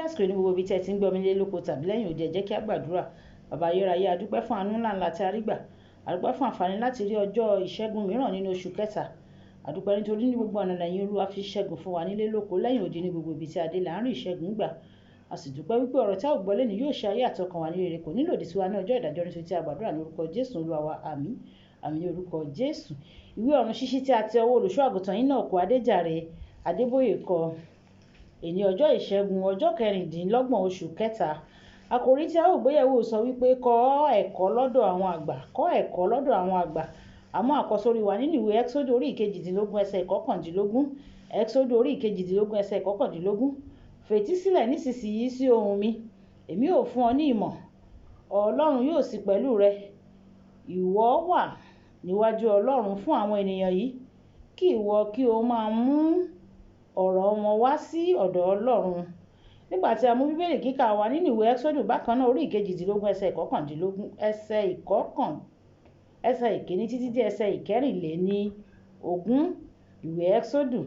àsìkò ní gbogbo ibi tí ẹ ti ń gbọ́ mi lé lóko tàbí lẹ́yìn òde, ẹ jẹ́ kí a gbàdúrà. Bàbá ayérayé, a dúpẹ́ fún àánú ńlá tí a rí gbà. A dúpẹ́ fún àǹfààní láti rí ọjọ́ ìṣẹ́gun mìíràn nínú oṣù kẹta. A dúpẹ́ nítorí ní gbogbo ọ̀nà lẹ́yìn Olúwa fi ṣẹ́gun fún wa nílé lóko lẹ́yìn òde ní gbogbo ibi tí a dé là ń rí ìṣẹ́gun gbà. A sì dúpẹ́ wípé ọ̀rọ̀ tí a ò gbọ́ lẹ́nu yóò ṣe ayé àtọkàn wa ní rere, kò ní lòdì sí wa ní ọjọ́ ìdájọ́, nítorí tí a gbàdúrà ní orúkọ Jésù Olúwa wa. Àmín. Àmín ní orúkọ Jésù. Ìwé ọ̀run ṣíṣí tí a tẹ ọwọ́ olùṣọ́ àgùntàn yín náà kọ Adéjàre Adébóyè kọ. Èní ọjọ́ ìṣẹ́gun ọjọ́ 26 oṣù kẹta. Àkòrí tí a ó gbéyẹ̀wò sọ wípé kọ́ ẹ̀kọ́ lọ́dọ̀ àwọn àgbà. Kọ́ ẹ̀kọ́ lọ́dọ̀ àwọn àgbà. Àmọ́ àkọ́sórí wa nínú ìwé Ẹ́kísódù orí 22 ẹsẹ̀ 19. Ẹ́kísódù orí 22 ẹsẹ̀ 19. Fetí sílẹ̀ nísinsìnyí sí ohùn mi. Èmi ó fún ọ ní ìmọ̀. Ọlọ́run yóò sì pẹ̀lú rẹ. Ìwọ wà níwájú Ọlọ́run fún àwọn ènìyàn yìí, kí ìwọ kí o máa mú ọ̀rọ̀ wọn wá sí ọ̀dọ̀ Ọlọ́run. Nígbà tí a mú Bíbélì kíkà wa nínú ìwé Ẹ́kísódù bákan náà orí 22 ẹsẹ̀ 19, ẹsẹ̀ ìkíní títí dé ẹsẹ̀ ìkẹrìnléníogún. Ìwé Ẹ́kísódù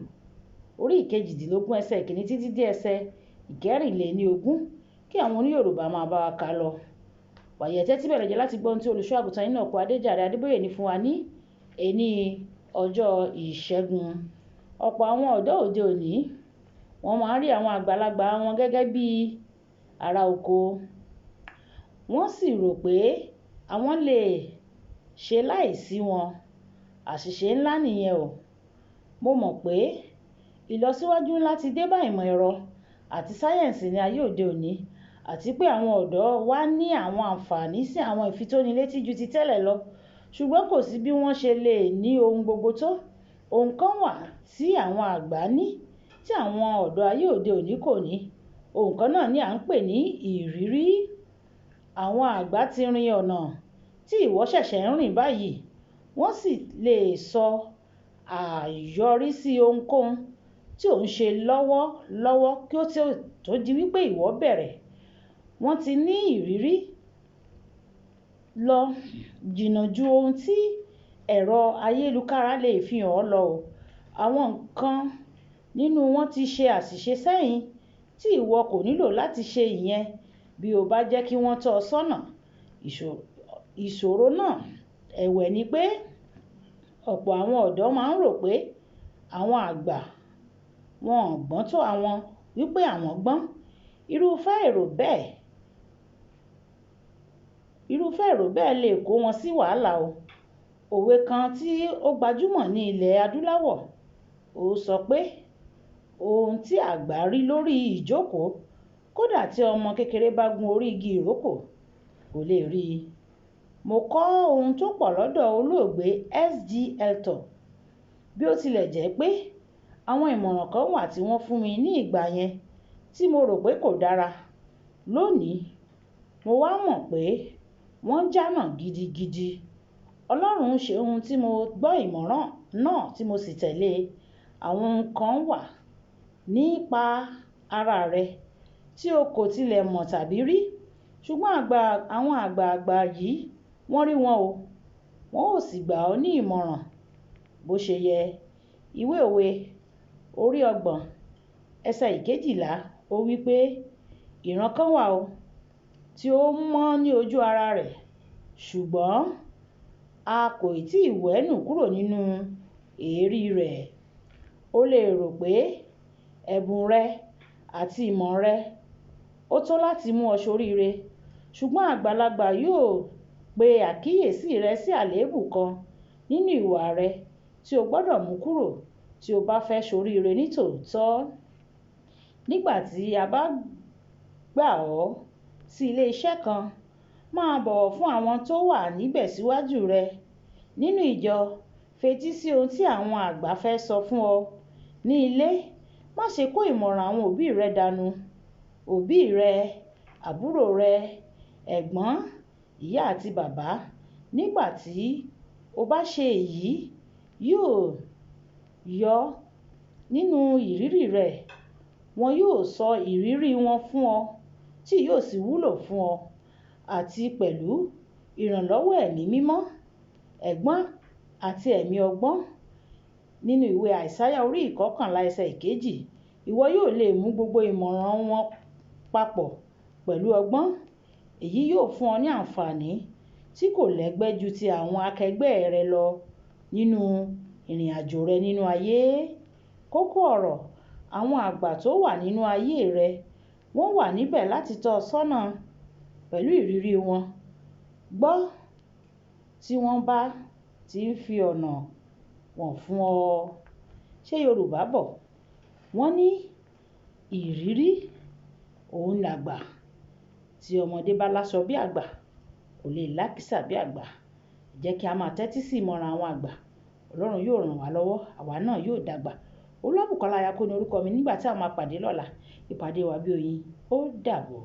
orí 22 ẹsẹ̀ ìkíní títí dé ẹsẹ̀ ìkẹrìnléníogún. Kí àwọn oní Yorùbá máa bá wa kà lọ. Wàyí tẹ́tí bẹ̀rẹ̀ jẹ́ láti gbọ́ ohun tí olùṣọ́ àgùntàn yín náà kọ Adéjàre Adébóyè ní fún wa ní èní ọjọ́ ìṣẹ́gun. Ọ̀pọ̀ àwọn ọ̀dọ́ òde òní wọ́n máa ń rí àwọn àgbàlagbà wọn gẹ́gẹ́ bí ará oko. Wọ́n sì rò pé àwọn lè ṣe láìsí wọn. Àṣìṣe ńlá nìyẹn o. Mo mọ̀ pé ìlọsíwájú ńlá ti dé bá ìmọ̀ ẹ̀rọ àti sáyẹ́ǹsì ní ayé òde òní, àti pé àwọn ọ̀dọ́ wa ní àwọn àǹfààní sí àwọn ìfitónilétí ju ti tẹ́lẹ̀ lọ. Ṣùgbọ́n kò sí bí wọ́n ṣe lè ní ohun gbogbo tó. Ohun kan wà tí àwọn àgbà ní tí àwọn ọ̀dọ́ ayé òde òní kò ní. Ohun kan náà ni à ń pè ní ìrírí. Àwọn àgbà ti rin ọ̀nà tí ìwọ ṣẹ̀ṣẹ̀ ń rìn báyìí. Wọ́n sì lè sọ àyọrísí ohunkóhun tí ò ń ṣe lọ́wọ́lọ́wọ́ kí ó tó di wípé ìwọ bẹ̀rẹ̀. Wọ́n ti ní ìrírí lọ jìnnà ju ohun tí ẹ̀rọ ayélujára lè fi hàn ọ́ lọ o. Àwọn nǹkan nínú wọn ti ṣe àṣìṣe sẹ́yìn tí ìwọ kò nílò láti ṣe ìyẹn bí o bá jẹ́ kí wọ́n tọ́ ọ sọ́nà. Ìṣòro náà ẹ̀wẹ̀ ni pé ọ̀pọ̀ àwọn ọ̀dọ́ máa ń rò pé àwọn àgbà wọn ò gbọ́n tó àwọn, wípé àwọn gbọ́n. Irúfẹ́ èrò bẹ́ẹ̀ lè kó wọn sí wàhálà o. Òwe kan tí ó gbajúmọ̀ ní ilẹ̀ adúláwọ̀ ó sọ pé ohun tí àgbà rí lórí ìjókòó, kódà tí ọmọ kékeré bá gun orí igi ìrókò kò lè rí i. Mo kọ́ ohun tó pọ̀ lọ́dọ̀ olóògbé S.G. Elton, bí ó tilẹ̀ jẹ́ pé àwọn ìmọ̀ràn kan wà tí wọ́n fún mi ní ìgbà yẹn tí mo rò pé kò dára. Lónìí, mo wá mọ̀ pé wọ́n jánà gidigidi. Ọlọ́run ṣe ohun tí mo gbọ́ ìmọ̀ràn náà tí mo sì tẹ̀lé. Àwọn nǹkan wà nípa ara rẹ tí o kò tilẹ̀ mọ̀ tàbí rí. Ṣùgbọ́n àwọn àgbààgbà yìí wọ́n rí wọn o. Wọ́n ò sì gbà ọ́ ní ìmọ̀ràn bó ṣe yẹ. Ìwé òwe orí 30 ẹsẹ̀ 12 ó wí pé ìran kan wà o tí ó mọ́ ní ojú ara rẹ̀, ṣùgbọ́n a kò tí ì wẹ́nù kúrò nínú èérí rẹ̀. O lè rò pé ẹ̀bùn rẹ àti ìmọ̀ rẹ ó tó láti mú ọ ṣoríire, ṣùgbọ́n àgbàlagbà yóò pe àkíyèsí rẹ sí àléébù kan nínú ìwà rẹ tí o gbọ́dọ̀ mú kúrò tí o bá fẹ́ ṣoríire nítòótọ́. Nígbà tí a bá gbà ọ́ sí ilé iṣẹ́ kan, máa bọ̀wọ̀ fún àwọn tó wà níbẹ̀ síwájú rẹ. Nínú ìjọ, fetí sí ohun tí àwọn àgbà fẹ́ sọ fún ọ. Ní ilé, má ṣe kó ìmọ̀ràn àwọn òbí rẹ dànù. Òbí rẹ, àbúrò rẹ, ẹ̀gbọ́n, ìyá àti bàbá. Nígbà tí o bá ṣe èyí, yóò yọ nínú ìrírí rẹ. Wọn yóò sọ ìrírí wọn fún ọ tí yóò sì wúlò fún ọ, àti pẹ̀lú ìrànlọ́wọ́ ẹ̀mí mímọ́, ẹ̀gbọ́n àti ẹ̀mí ọgbọ́n. Nínú ìwé Àìsáyà orí 11 ẹsẹ̀ 2, ìwọ yóò lè mú gbogbo ìmọ̀ràn wọn papọ̀ pẹ̀lú ọgbọ́n. Èyí yóò fún ọ ní àǹfààní tí kò lẹ́gbẹ́ ju ti àwọn akẹgbẹ́ rẹ lọ nínú ìrìnàjò rẹ nínú ayé. Kókó ọ̀rọ̀: àwọn àgbà tó wà nínú ayé rẹ, wọ́n wà níbẹ̀ láti tọ́ ọ sọ́nà pẹ̀lú ìrírí wọn. Gbọ́ tí wọ́n bá ti ń fi ọ̀nà wọ̀n fún ọ. Ṣé Yorùbá bọ̀ wọ́n ní ìrírí òun làgbà. Tí ọmọdé bá láṣọ bí àgbà, kò lè lákìísà bí àgbà. Jẹ́ kí a máa tẹ́tí sí ìmọ̀ràn àwọn àgbà. Ọlọ́run yóò ràn wá lọ́wọ́, àwa náà yóò dàgbà. Olúwabùkọ́lá Ayako ni orúkọ mi. Nígbà tí a máa pàdé lọ́la, ìpàdé wa bí oyin. Ó dàbọ̀.